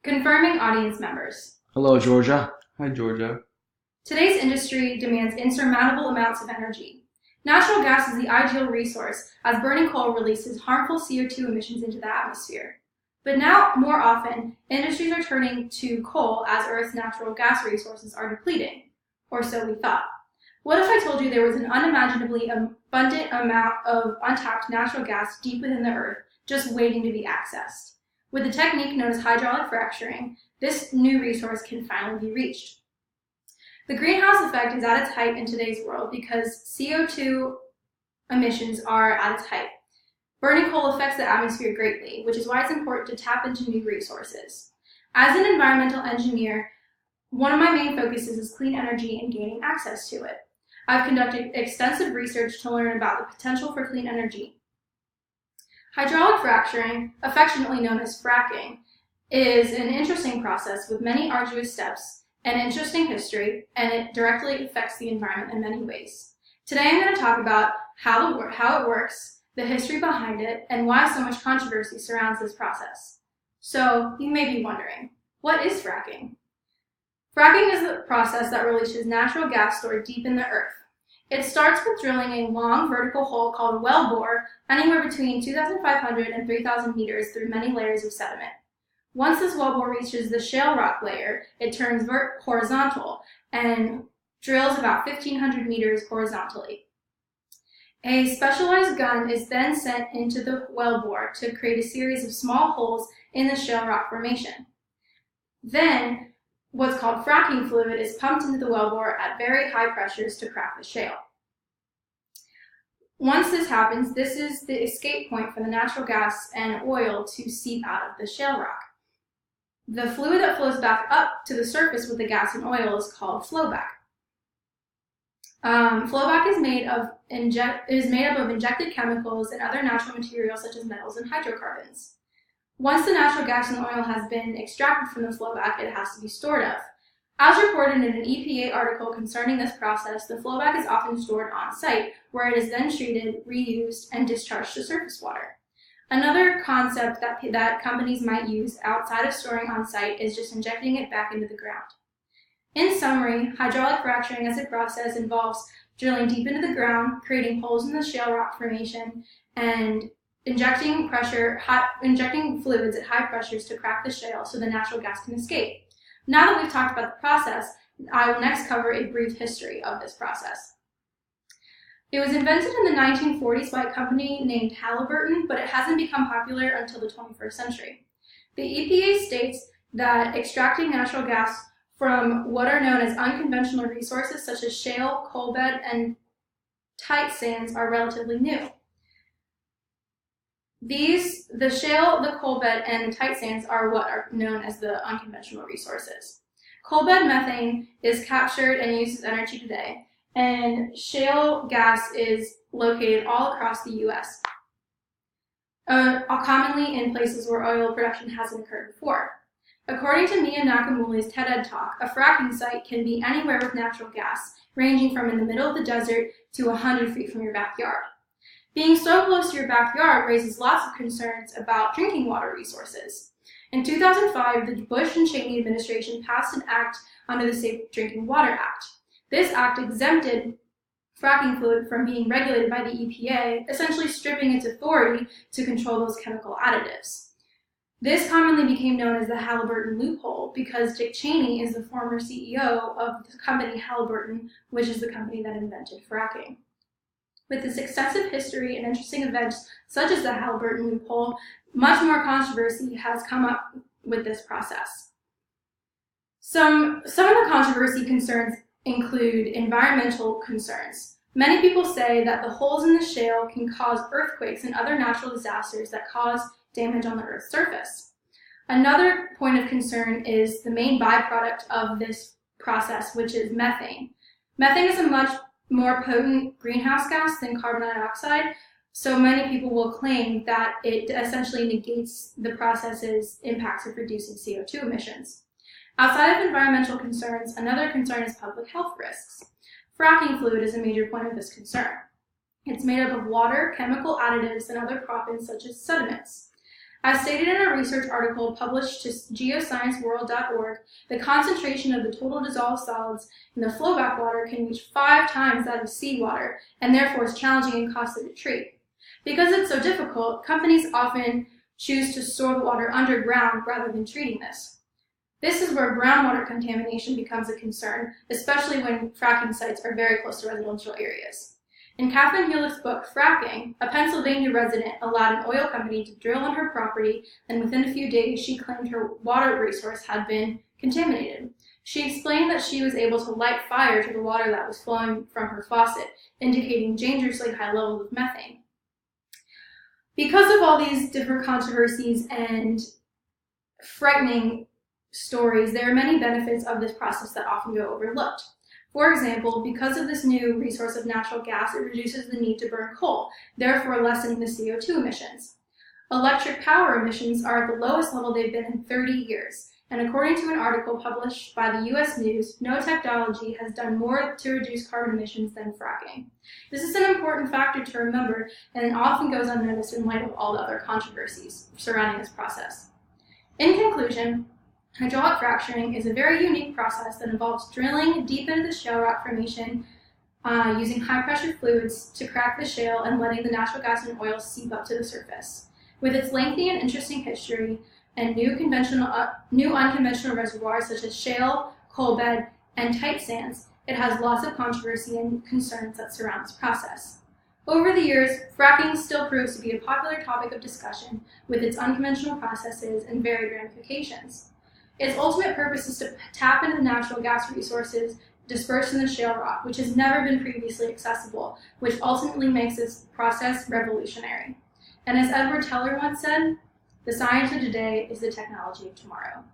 Confirming audience members. Hello, Georgia. Hi, Georgia. Today's industry demands insurmountable amounts of energy. Natural gas is the ideal resource, as burning coal releases harmful CO2 emissions into the atmosphere. But now, more often, industries are turning to coal as Earth's natural gas resources are depleting. Or so we thought. What if I told you there was an unimaginably abundant amount of untapped natural gas deep within the Earth, just waiting to be accessed? With a technique known as hydraulic fracturing, this new resource can finally be reached. The greenhouse effect is at its height in today's world because CO2 emissions are at its height. Burning coal affects the atmosphere greatly, which is why it's important to tap into new resources. As an environmental engineer, one of my main focuses is clean energy and gaining access to it. I've conducted extensive research to learn about the potential for clean energy. Hydraulic fracturing, affectionately known as fracking, is an interesting process with many arduous steps, an interesting history, and it directly affects the environment in many ways. Today I'm going to talk about how it works, the history behind it, and why so much controversy surrounds this process. So you may be wondering, what is fracking? Fracking is the process that releases natural gas stored deep in the earth. It starts with drilling a long vertical hole called a well bore, anywhere between 2,500 and 3,000 meters through many layers of sediment. Once this well bore reaches the shale rock layer, it turns horizontal and drills about 1,500 meters horizontally. A specialized gun is then sent into the well bore to create a series of small holes in the shale rock formation. Then, what's called fracking fluid is pumped into the wellbore at very high pressures to crack the shale. Once this happens, this is the escape point for the natural gas and oil to seep out of the shale rock. The fluid that flows back up to the surface with the gas and oil is called flowback. Flowback is made up of injected chemicals and other natural materials such as metals and hydrocarbons. Once the natural gas and oil has been extracted from the flowback, it has to be stored up. As reported in an EPA article concerning this process, the flowback is often stored on site, where it is then treated, reused, and discharged to surface water. Another concept that companies might use outside of storing on site is just injecting it back into the ground. In summary, hydraulic fracturing as a process involves drilling deep into the ground, creating holes in the shale rock formation, and injecting fluids at high pressures to crack the shale so the natural gas can escape. Now that we've talked about the process, I will next cover a brief history of this process. It was invented in the 1940s by a company named Halliburton, but it hasn't become popular until the 21st century. The EPA states that extracting natural gas from what are known as unconventional resources such as shale, coal bed, and tight sands are relatively new. The shale, the coal bed, and the tight sands are what are known as the unconventional resources. Coal bed methane is captured and used as energy today, and shale gas is located all across the U.S., commonly in places where oil production hasn't occurred before. According to Mia Nakamuli's TED Talk, a fracking site can be anywhere with natural gas, ranging from in the middle of the desert to 100 feet from your backyard. Being so close to your backyard raises lots of concerns about drinking water resources. In 2005, the Bush and Cheney administration passed an act under the Safe Drinking Water Act. This act exempted fracking fluid from being regulated by the EPA, essentially stripping its authority to control those chemical additives. This commonly became known as the Halliburton loophole because Dick Cheney is the former CEO of the company Halliburton, which is the company that invented fracking. With its extensive history and interesting events such as the Halliburton loophole, much more controversy has come up with this process. Some of the controversy concerns include environmental concerns. Many people say that the holes in the shale can cause earthquakes and other natural disasters that cause damage on the Earth's surface. Another point of concern is the main byproduct of this process, which is methane. Methane is a much more potent greenhouse gas than carbon dioxide, so many people will claim that it essentially negates the process's impacts of reducing CO2 emissions. Outside of environmental concerns, another concern is public health risks. Fracking fluid is a major point of this concern. It's made up of water, chemical additives, and other proppants such as sediments. As stated in a research article published to geoscienceworld.org, the concentration of the total dissolved solids in the flowback water can reach 5 times that of seawater, and therefore is challenging and costly to treat. Because it's so difficult, companies often choose to store the water underground rather than treating this. This is where groundwater contamination becomes a concern, especially when fracking sites are very close to residential areas. In Kathleen Hewlett's book, Fracking, a Pennsylvania resident allowed an oil company to drill on her property, and within a few days she claimed her water resource had been contaminated. She explained that she was able to light fire to the water that was flowing from her faucet, indicating dangerously high levels of methane. Because of all these different controversies and frightening stories, there are many benefits of this process that often go overlooked. For example, because of this new resource of natural gas, it reduces the need to burn coal, therefore lessening the CO2 emissions. Electric power emissions are at the lowest level they've been in 30 years, and according to an article published by the U.S. News, no technology has done more to reduce carbon emissions than fracking. This is an important factor to remember, and it often goes unnoticed in light of all the other controversies surrounding this process. In conclusion, hydraulic fracturing is a very unique process that involves drilling deep into the shale rock formation using high-pressure fluids to crack the shale and letting the natural gas and oil seep up to the surface. With its lengthy and interesting history and new unconventional reservoirs such as shale, coal bed, and tight sands, it has lots of controversy and concerns that surround this process. Over the years, fracking still proves to be a popular topic of discussion with its unconventional processes and varied ramifications. Its ultimate purpose is to tap into the natural gas resources dispersed in the shale rock, which has never been previously accessible, which ultimately makes this process revolutionary. And as Edward Teller once said, the science of today is the technology of tomorrow.